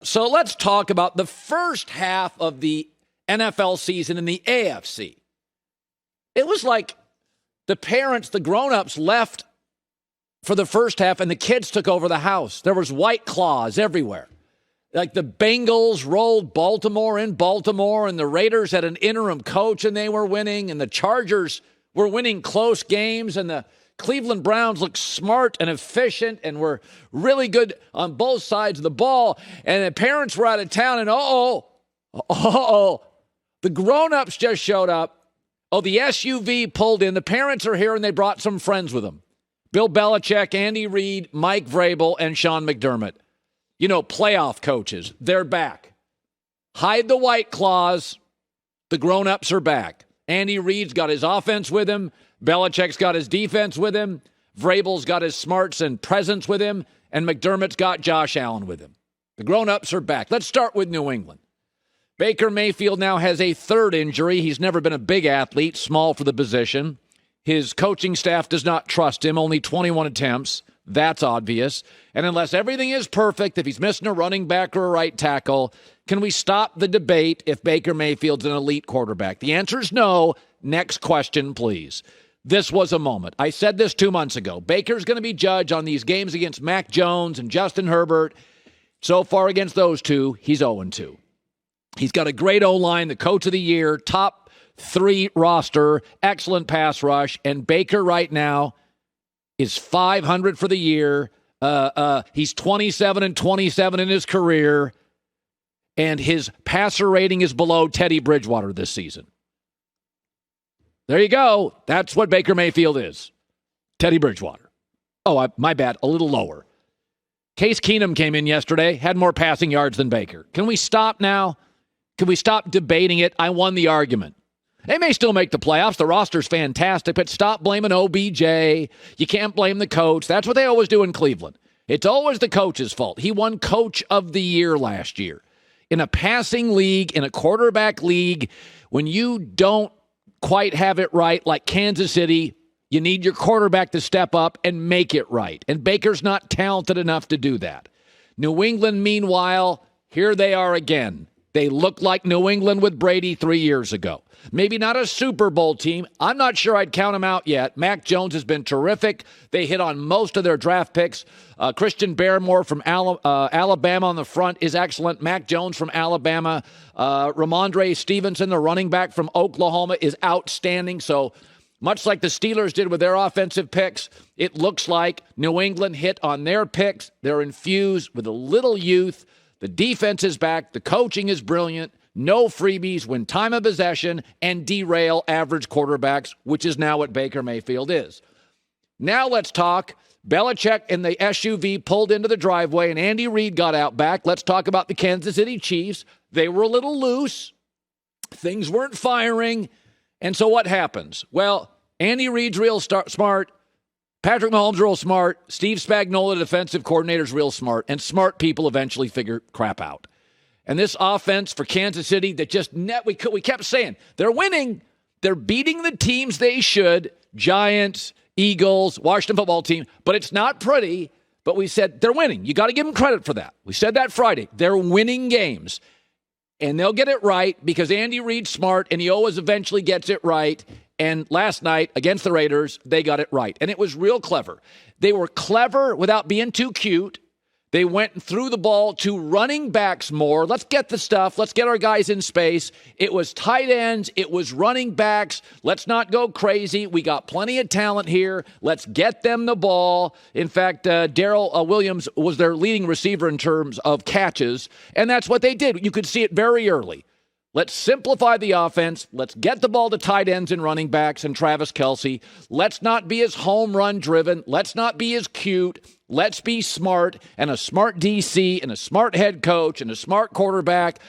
So let's talk about the first half of the NFL season in the AFC. It was like the parents, the grown-ups left for the first half and the kids took over the house. There was White Claws everywhere. Like the Bengals rolled Baltimore in Baltimore, and the Raiders had an interim coach and they were winning, and the Chargers were winning close games, and the Cleveland Browns looked smart and efficient and were really good on both sides of the ball. And the parents were out of town, and the grown-ups just showed up. Oh, the SUV pulled in. The parents are here, and they brought some friends with them. Bill Belichick, Andy Reid, Mike Vrabel, and Sean McDermott. You know, playoff coaches. They're back. Hide the White Claws. The grown-ups are back. Andy Reid's got his offense with him. Belichick's got his defense with him. Vrabel's got his smarts and presence with him. And McDermott's got Josh Allen with him. The grown-ups are back. Let's start with New England. Baker Mayfield now has a third injury. He's never been a big athlete, small for the position. His coaching staff does not trust him, only 21 attempts. That's obvious. And unless everything is perfect, if he's missing a running back or a right tackle, can we stop the debate if Baker Mayfield's an elite quarterback? The answer is no. Next question, please. This was a moment. I said this 2 months ago. Baker's going to be judged on these games against Mac Jones and Justin Herbert. So far against those two, he's 0-2. He's got a great O-line, the coach of the year, top 3 roster, excellent pass rush, and Baker right now is 500 for the year. He's 27-27 in his career, and his passer rating is below Teddy Bridgewater this season. There you go. That's what Baker Mayfield is. Teddy Bridgewater. Oh, my bad. A little lower. Case Keenum came in yesterday, had more passing yards than Baker. Can we stop now? Can we stop debating it? I won the argument. They may still make the playoffs. The roster's fantastic, but stop blaming OBJ. You can't blame the coach. That's what they always do in Cleveland. It's always the coach's fault. He won Coach of the Year last year. In a passing league, in a quarterback league, when you don't quite have it right, like Kansas City, you need your quarterback to step up and make it right. And Baker's not talented enough to do that. New England, meanwhile, here they are again. They look like New England with Brady 3 years ago. Maybe not a Super Bowl team. I'm not sure I'd count them out yet. Mac Jones has been terrific. They hit on most of their draft picks. Christian Barmore from Alabama on the front is excellent. Mac Jones from Alabama. Ramondre Stevenson, the running back from Oklahoma, is outstanding. So much like the Steelers did with their offensive picks, it looks like New England hit on their picks. They're infused with a little youth. The defense is back. The coaching is brilliant. No freebies, win time of possession, and derail average quarterbacks, which is now what Baker Mayfield is. Now let's talk. Belichick and the SUV pulled into the driveway, and Andy Reid got out back. Let's talk about the Kansas City Chiefs. They were a little loose. Things weren't firing. And so what happens? Well, Andy Reid's real smart. Patrick Mahomes real smart. Steve Spagnuolo, the defensive coordinator's real smart. And smart people eventually figure crap out. And this offense for Kansas City that just we kept saying, they're winning. They're beating the teams they should. Giants, Eagles, Washington football team. But it's not pretty. But we said they're winning. You got to give them credit for that. We said that Friday. They're winning games. And they'll get it right because Andy Reid's smart and he always eventually gets it right. And last night against the Raiders, they got it right. And it was real clever. They were clever without being too cute. They went and threw the ball to running backs more. Let's get the stuff. Let's get our guys in space. It was tight ends. It was running backs. Let's not go crazy. We got plenty of talent here. Let's get them the ball. In fact, Darrell Williams was their leading receiver in terms of catches, and that's what they did. You could see it very early. Let's simplify the offense. Let's get the ball to tight ends and running backs and Travis Kelce. Let's not be as home run driven. Let's not be as cute. Let's be smart. And a smart DC and a smart head coach and a smart quarterback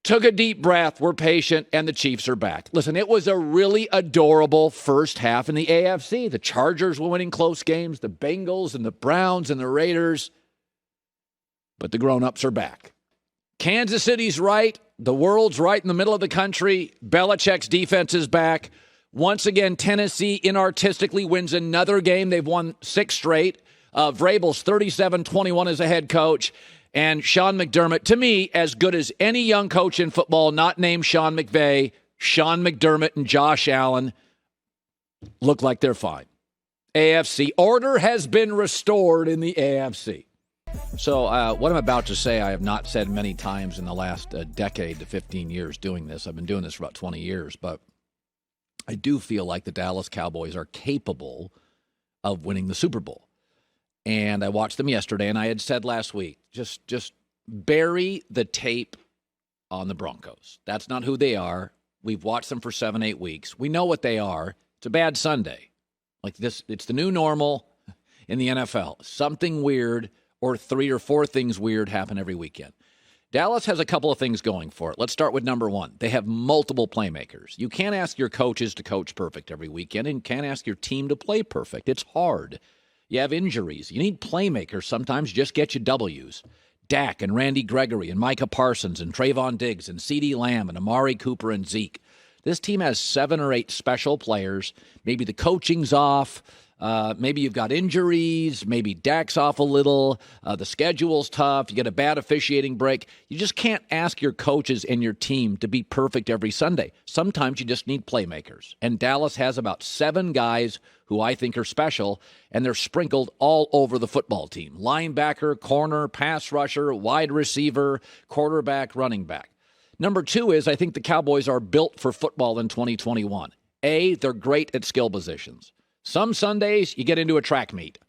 took a deep breath. We're patient, and the Chiefs are back. Listen, it was a really adorable first half in the AFC. The Chargers were winning close games, the Bengals and the Browns and the Raiders. But the grown-ups are back. Kansas City's right. The world's right in the middle of the country. Belichick's defense is back. Once again, Tennessee inartistically wins another game. They've won 6 straight. Vrabel's 37-21 as a head coach. And Sean McDermott, to me, as good as any young coach in football, not named Sean McVay, Sean McDermott and Josh Allen look like they're fine. AFC. Order has been restored in the AFC. So what I'm about to say, I have not said many times in the last decade to 15 years doing this. I've been doing this for about 20 years, but I do feel like the Dallas Cowboys are capable of winning the Super Bowl. And I watched them yesterday, and I had said last week, just bury the tape on the Broncos. That's not who they are. We've watched them for 7-8 weeks. We know what they are. It's a bad Sunday. Like this, it's the new normal in the NFL. Something weird or 3 or 4 things weird happen every weekend. Dallas has a couple of things going for it. Let's start with number one. They have multiple playmakers. You can't ask your coaches to coach perfect every weekend, and you can't ask your team to play perfect. It's hard. You have injuries. You need playmakers sometimes just get you W's. Dak and Randy Gregory and Micah Parsons and Trayvon Diggs and CeeDee Lamb and Amari Cooper and Zeke. This team has 7 or 8 special players. Maybe the coaching's off. Maybe you've got injuries. Maybe Dak's off a little. The schedule's tough. You get a bad officiating break. You just can't ask your coaches and your team to be perfect every Sunday. Sometimes you just need playmakers. And Dallas has about 7 guys who I think are special, and they're sprinkled all over the football team. Linebacker, corner, pass rusher, wide receiver, quarterback, running back. Number 2 is I think the Cowboys are built for football in 2021. They're great at skill positions. Some Sundays, you get into a track meet.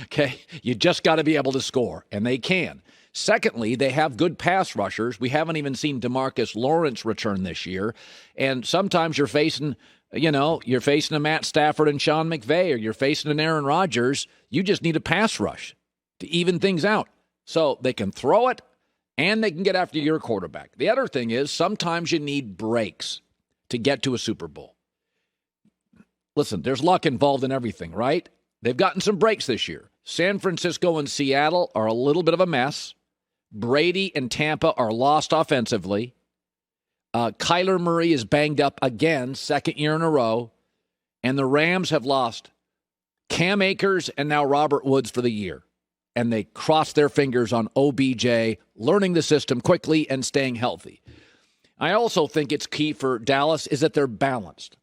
Okay? You just got to be able to score, and they can. Secondly, they have good pass rushers. We haven't even seen DeMarcus Lawrence return this year. And sometimes you're facing a Matt Stafford and Sean McVay, or you're facing an Aaron Rodgers. You just need a pass rush to even things out. So they can throw it, and they can get after your quarterback. The other thing is sometimes you need breaks to get to a Super Bowl. Listen, there's luck involved in everything, right? They've gotten some breaks this year. San Francisco and Seattle are a little bit of a mess. Brady and Tampa are lost offensively. Kyler Murray is banged up again, 2nd year in a row. And the Rams have lost Cam Akers and now Robert Woods for the year. And they cross their fingers on OBJ, learning the system quickly and staying healthy. I also think it's key for Dallas is that they're balanced.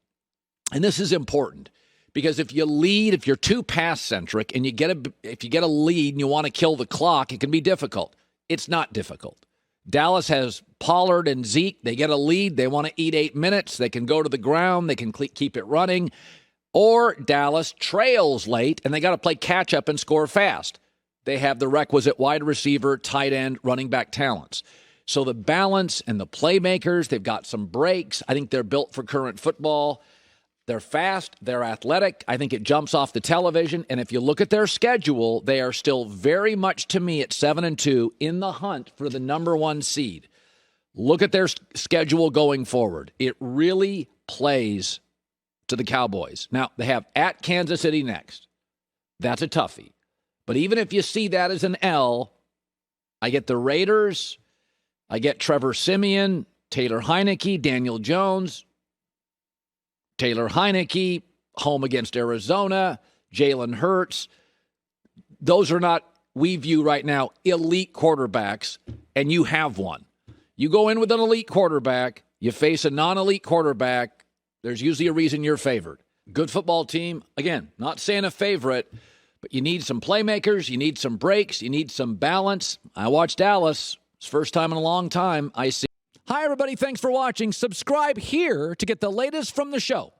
And this is important because if you lead, if you're too pass-centric and if you get a lead and you want to kill the clock, it can be difficult. It's not difficult. Dallas has Pollard and Zeke. They get a lead. They want to eat 8 minutes. They can go to the ground. They can keep it running. Or Dallas trails late, and they got to play catch-up and score fast. They have the requisite wide receiver, tight end, running back talents. So the balance and the playmakers, they've got some breaks. I think they're built for current football. They're fast. They're athletic. I think it jumps off the television. And if you look at their schedule, they are still very much, to me, at 7-2 in the hunt for the number 1 seed. Look at their schedule going forward. It really plays to the Cowboys. Now, they have at Kansas City next. That's a toughie. But even if you see that as an L, I get the Raiders. I get Trevor Siemian, Taylor Heineke, Daniel Jones. Taylor Heineke, home against Arizona, Jalen Hurts. Those are not, we view right now, elite quarterbacks, and you have one. You go in with an elite quarterback, you face a non-elite quarterback, there's usually a reason you're favored. Good football team, again, not saying a favorite, but you need some playmakers, you need some breaks, you need some balance. I watched Dallas. It's first time in a long time I see. Hi, everybody. Thanks for watching. Subscribe here to get the latest from the show.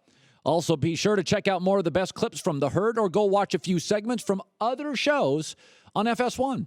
Also, be sure to check out more of the best clips from The Herd or go watch a few segments from other shows on FS1.